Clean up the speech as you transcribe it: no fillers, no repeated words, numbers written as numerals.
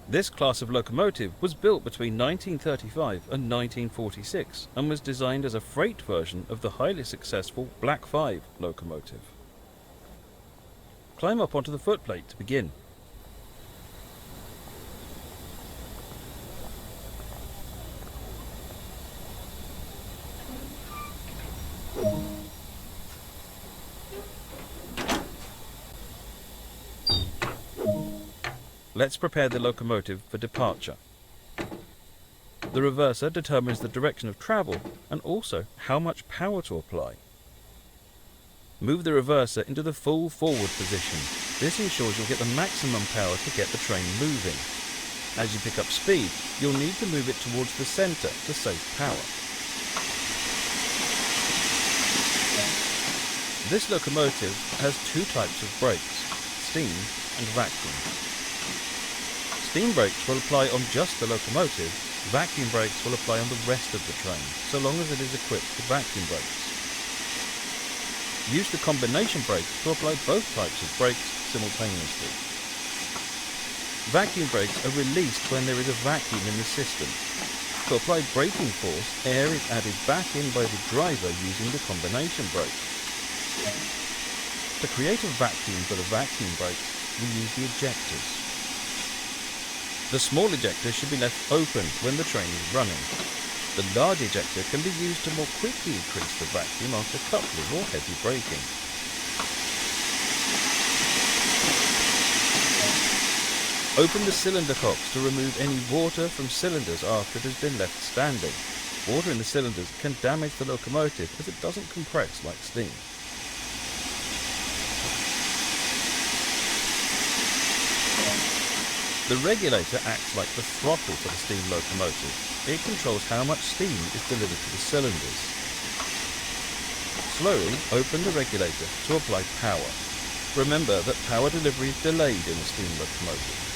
This class of locomotive was built between 1935 and 1946 and was designed as a freight version of the highly successful Black 5 locomotive. Climb up onto the footplate to begin. Let's prepare the locomotive for departure. The reverser determines the direction of travel and also how much power to apply. Move the reverser into the full forward position. This ensures you'll get the maximum power to get the train moving. As you pick up speed, you'll need to move it towards the centre to save power. This locomotive has two types of brakes, steam and vacuum. Steam brakes will apply on just the locomotive, vacuum brakes will apply on the rest of the train, so long as it is equipped with vacuum brakes. Use the combination brake to apply both types of brakes simultaneously. Vacuum brakes are released when there is a vacuum in the system. To apply braking force, air is added back in by the driver using the combination brake. To create a vacuum for the vacuum brakes, we use the ejectors. The small ejector should be left open when the train is running. The large ejector can be used to more quickly increase the vacuum after coupling or heavy braking. Open the cylinder cocks to remove any water from cylinders after it has been left standing. Water in the cylinders can damage the locomotive as it doesn't compress like steam. The regulator acts like the throttle for the steam locomotive. It controls how much steam is delivered to the cylinders. Slowly open the regulator to apply power. Remember that power delivery is delayed in a steam locomotive.